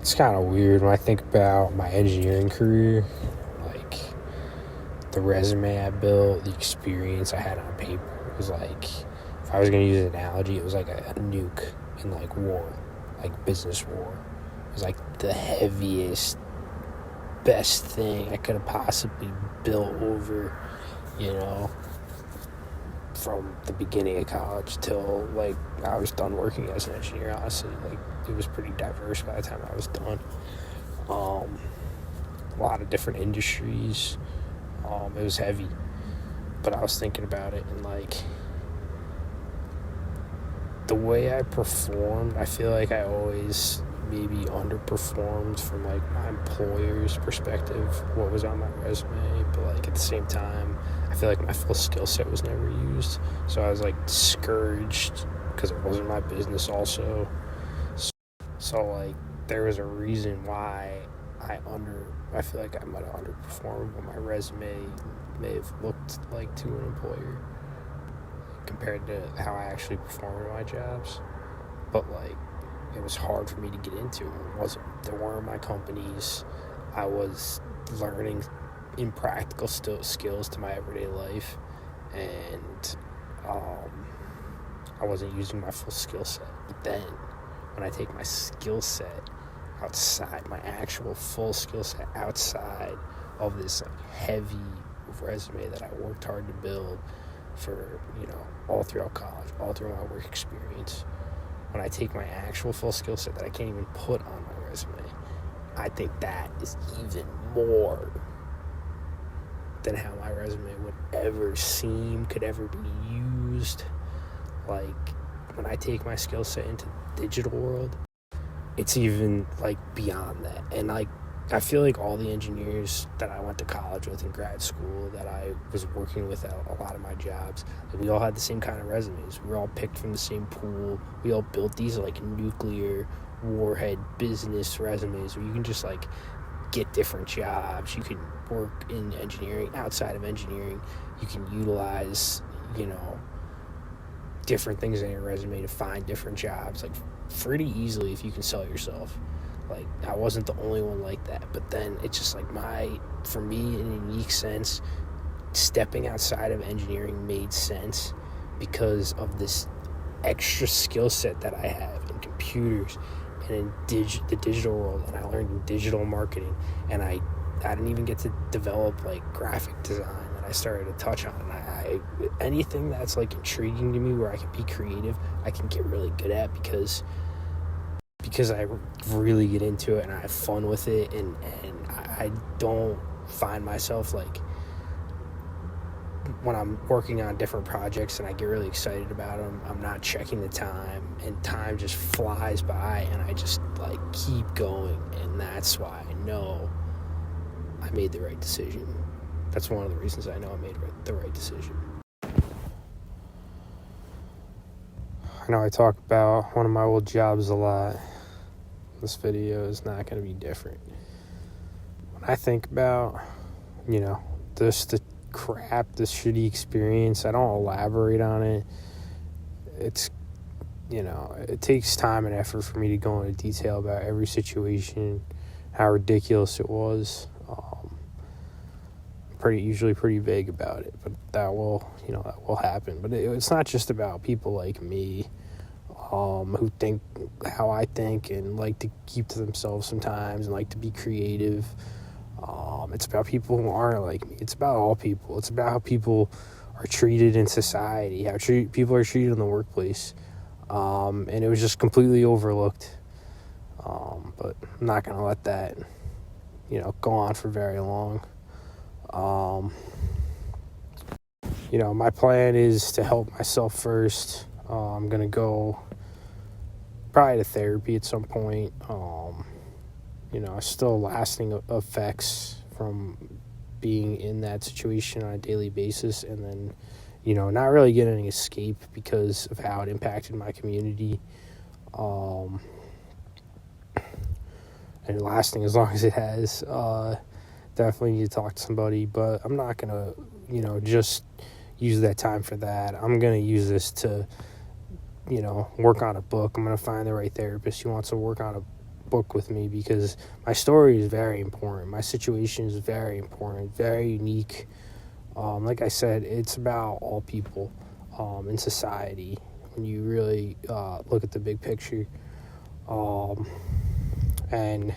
It's kind of weird when I think about my engineering career, like the resume I built, the experience I had on paper. It was like, if I was going to use an analogy, it was like a nuke in like war, like business war. It was like the heaviest, best thing I could have possibly built over, from the beginning of college till like I was done working as an engineer. Honestly, like it was pretty diverse by the time I was done. A lot of different industries. It was heavy, but I was thinking about it, and like the way I performed, I feel like I always maybe underperformed from like my employer's perspective, what was on my resume, but like at the same time I feel like my full skill set was never used, so I was like discouraged because it wasn't my business also. So like there was a reason why I feel like I might have underperformed what my resume may have looked like to an employer compared to how I actually performed in my jobs. But like it was hard for me to get into. There weren't my companies. I was learning impractical skills to my everyday life, and I wasn't using my full skill set. But then when I take my skill set outside, my actual full skill set outside of this like heavy resume that I worked hard to build for, all throughout college, all through my work experience, when I take my actual full skill set that I can't even put on my resume, I think that is even more than how my resume would ever could ever be used. Like, when I take my skill set into the digital world, it's even, like, beyond that. And, like, I feel like all the engineers that I went to college with in grad school, that I was working with at a lot of my jobs, like, we all had the same kind of resumes. We were all picked from the same pool. We all built these, like, nuclear warhead business resumes where you can just, like, get different jobs. You can work in engineering, outside of engineering. You can utilize, different things in your resume to find different jobs, like, pretty easily if you can sell yourself. Like, I wasn't the only one like that, but then it's just like for me, in a unique sense, stepping outside of engineering made sense because of this extra skill set that I have in computers and in the digital world, and I learned in digital marketing, and I didn't even get to develop like graphic design that I started to touch on. Anything that's like intriguing to me where I can be creative, I can get really good at because I really get into it and I have fun with it, and I don't find myself like, when I'm working on different projects and I get really excited about them, I'm not checking the time, and time just flies by, and I just like keep going, and that's why I know I made the right decision. That's one of the reasons I know I made the right decision. I know I talk about one of my old jobs a lot. This video is not going to be different. When I think about, the crap, this shitty experience, I don't elaborate on it. It's, it takes time and effort for me to go into detail about every situation, how ridiculous it was. Usually pretty vague about it, but that will happen. But it's not just about people like me, who think how I think and like to keep to themselves sometimes and like to be creative. It's about people who aren't like me. It's about all people. It's about how people are treated in society, how people are treated in the workplace. And it was just completely overlooked. But I'm not going to let that, go on for very long. My plan is to help myself first. I'm going to go probably to therapy at some point. Still lasting effects from being in that situation on a daily basis, and then, not really getting an escape because of how it impacted my community. And lasting as long as it has. Definitely need to talk to somebody, but I'm not going to, just use that time for that. I'm going to use this to, work on a book. I'm going to find the right therapist who wants to work on a book with me because my story is very important. My situation is very important, very unique. Like I said, it's about all people in society when you really look at the big picture. And,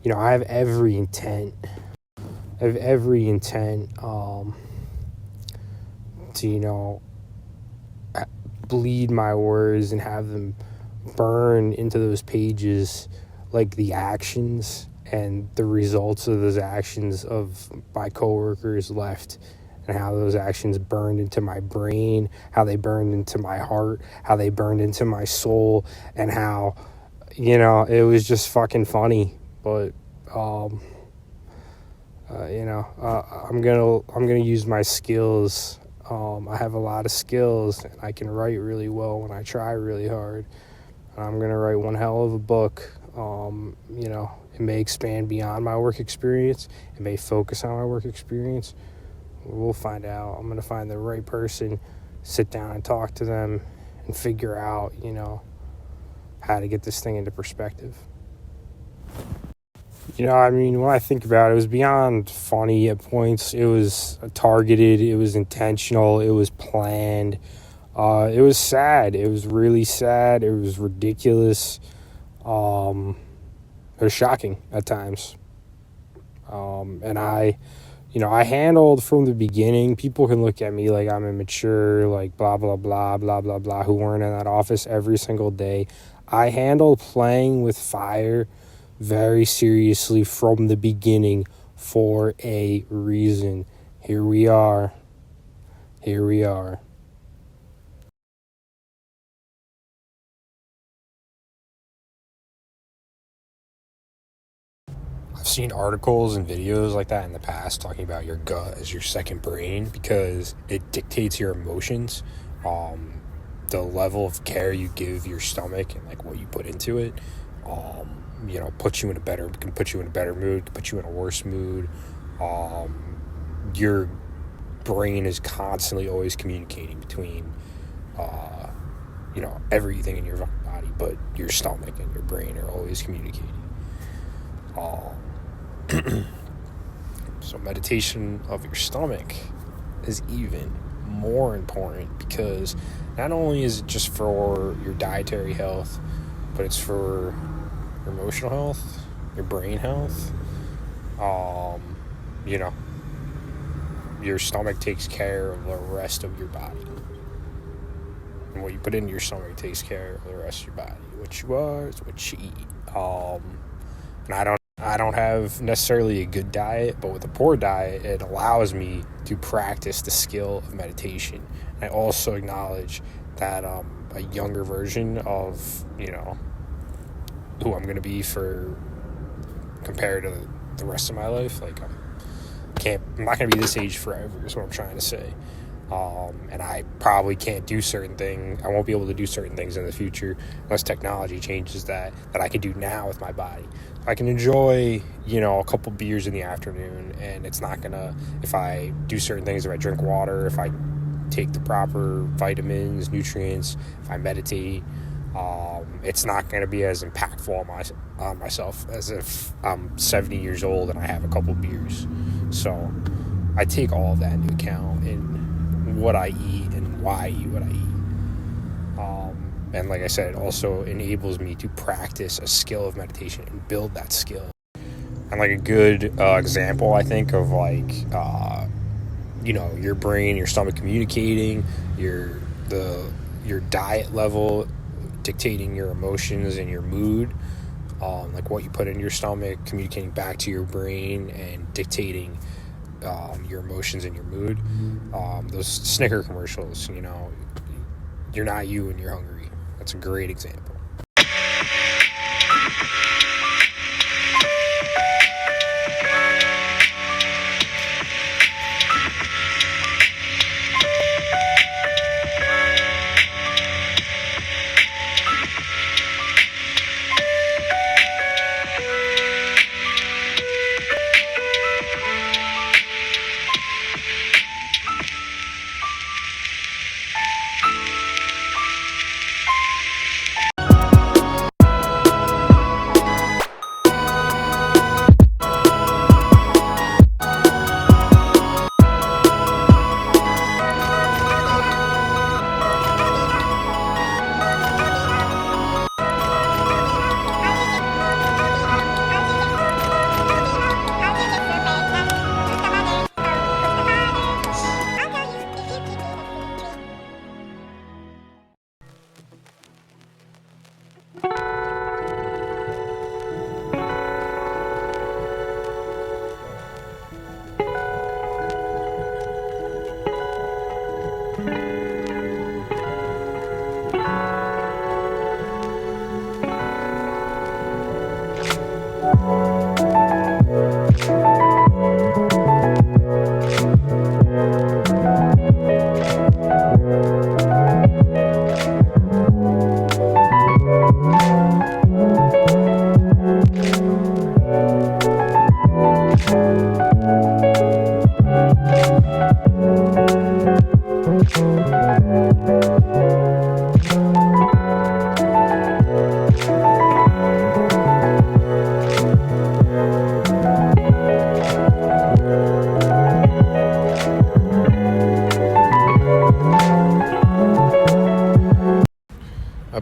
I have every intent. To, bleed my words and have them burn into those pages like the actions and the results of those actions of my coworkers left, and how those actions burned into my brain, how they burned into my heart, how they burned into my soul, and how, it was just fucking funny. But I'm gonna use my skills. I have a lot of skills, and I can write really well when I try really hard. I'm gonna write one hell of a book. It may expand beyond my work experience. It may focus on my work experience. We'll find out. I'm gonna find the right person, sit down and talk to them, and figure out, how to get this thing into perspective. When I think about it, it was beyond funny at points. It was targeted. It was intentional. It was planned. It was sad. It was really sad. It was ridiculous. It was shocking at times. And I handled from the beginning. People can look at me like I'm immature, like blah, blah, blah, blah, blah, blah, who weren't in that office every single day. I handled playing with fire very seriously from the beginning for a reason. Here we are. I've seen articles and videos like that in the past talking about your gut as your second brain because it dictates your emotions. The level of care you give your stomach and like what you put into it, puts you in a better mood, can put you in a worse mood. Your brain is constantly always communicating between, everything in your body, but your stomach and your brain are always communicating. So meditation of your stomach is even more important because not only is it just for your dietary health, but it's for your emotional health, your brain health. Your stomach takes care of the rest of your body. And what you put into your stomach takes care of the rest of your body. What you are is what you eat. And I don't have necessarily a good diet, but with a poor diet, it allows me to practice the skill of meditation. I also acknowledge that a younger version of, who I'm going to be compared to the rest of my life. Like, I'm not going to be this age forever is what I'm trying to say. And I probably can't do certain things. I won't be able to do certain things in the future unless technology changes that I can do now with my body. I can enjoy, a couple beers in the afternoon, and it's not going to, if I do certain things, if I drink water, if I take the proper vitamins, nutrients, if I meditate, it's not going to be as impactful on myself as if I'm 70 years old and I have a couple beers. So I take all of that into account in what I eat and why I eat what I eat. And like I said, it also enables me to practice a skill of meditation and build that skill. And like a good example, I think, of your brain, your stomach communicating, your diet level dictating your emotions and your mood, like what you put in your stomach communicating back to your brain and dictating your emotions and your mood. Those Snicker commercials, you're not you when you're hungry. That's a great example.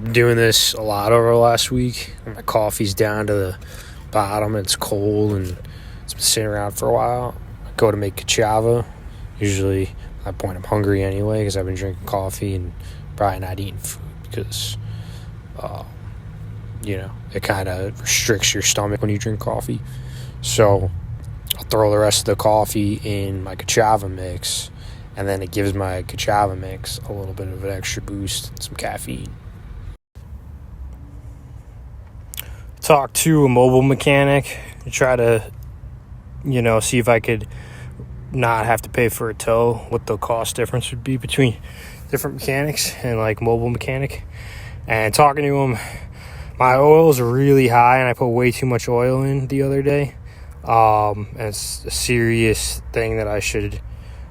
been doing this a lot over the last week. My coffee's down to the bottom and it's cold and it's been sitting around for a while. I go to make cachava. Usually at that point I'm hungry anyway because I've been drinking coffee and probably not eating food because it kind of restricts your stomach when you drink coffee. So I'll throw the rest of the coffee in my cachava mix, and then it gives my cachava mix a little bit of an extra boost and some caffeine. Talk to a mobile mechanic to try to, see if I could not have to pay for a tow, what the cost difference would be between different mechanics and like mobile mechanic. And talking to him, my oil is really high and I put way too much oil in the other day. And it's a serious thing that I should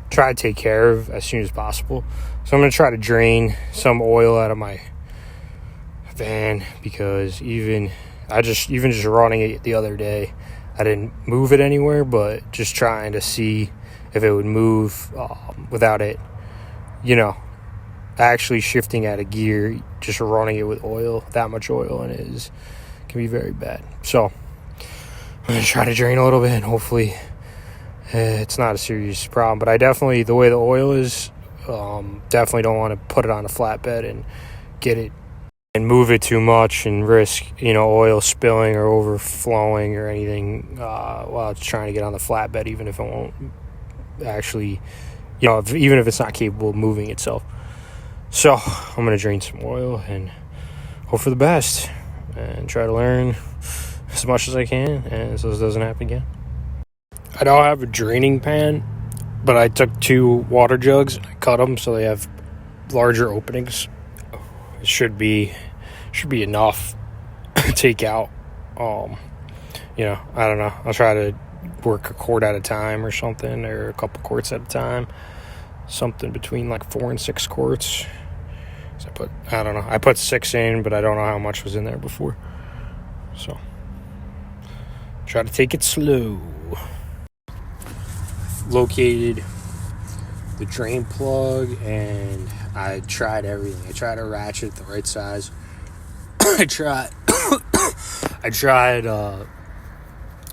try to take care of as soon as possible. So I'm going to try to drain some oil out of my van because even just running it the other day, I didn't move it anywhere, but just trying to see if it would move without it, actually shifting out of gear, just running it with oil, that much oil in it can be very bad. So I'm going to try to drain a little bit and hopefully it's not a serious problem. But I definitely, the way the oil is, definitely don't want to put it on a flatbed and get it and move it too much and risk, oil spilling or overflowing or anything while it's trying to get on the flatbed, even if it won't actually, even if it's not capable of moving itself. So I'm going to drain some oil and hope for the best and try to learn as much as I can and so this doesn't happen again. I don't have a draining pan, but I took 2 water jugs and I cut them so they have larger openings. It should be enough to take out. I don't know. I'll try to work a quart at a time or something, or a couple quarts at a time. Something between like 4 and 6 quarts. So I put 6 in, but I don't know how much was in there before. So try to take it slow. Located the drain plug and I tried everything. I tried to ratchet the right size. I tried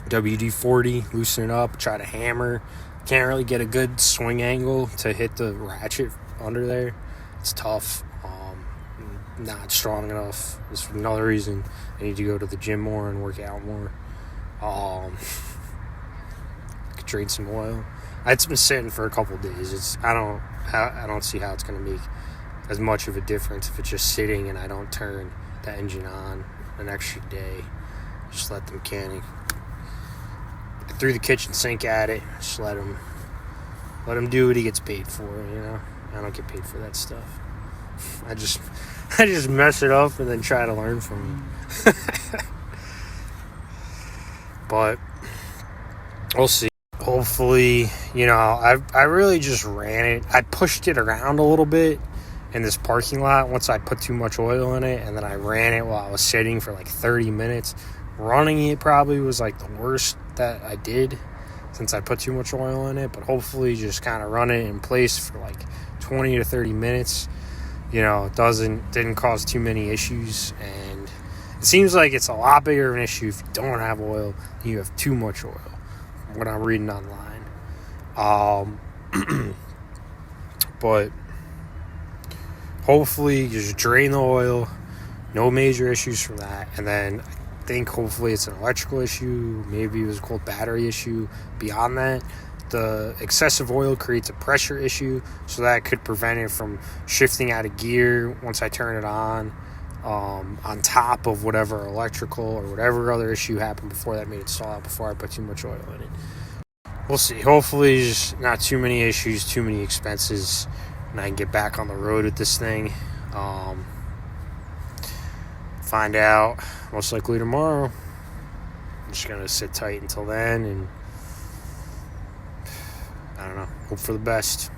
WD-40, loosen it up, try to hammer. Can't really get a good swing angle to hit the ratchet under there. It's tough. Not strong enough. That's another reason I need to go to the gym more and work out more. Could drain some oil. It's been sitting for a couple days. I don't see how it's going to make as much of a difference if it's just sitting and I don't turn the engine on an extra day. Just let the mechanic through the kitchen sink at it. Just let him do what he gets paid for. I don't get paid for that stuff. I just mess it up and then try to learn from it. But we'll see. Hopefully, I really just ran it. I pushed it around a little bit in this parking lot once I put too much oil in it, and then I ran it while I was sitting for like 30 minutes. Running it probably was like the worst that I did since I put too much oil in it, but hopefully just kind of run it in place for like 20 to 30 minutes. It didn't cause too many issues, and it seems like it's a lot bigger of an issue if you don't have oil and you have too much oil, what I'm reading online. But hopefully just drain the oil, no major issues from that, and then I think hopefully it's an electrical issue, maybe it was a cold battery issue. Beyond that, the excessive oil creates a pressure issue, so that could prevent it from shifting out of gear once I turn it on top of whatever electrical or whatever other issue happened before that made it stall out before I put too much oil in it. We'll see. Hopefully just not too many issues, too many expenses, and I can get back on the road with this thing. Find out most likely tomorrow. I'm just going to sit tight until then and I don't know, hope for the best.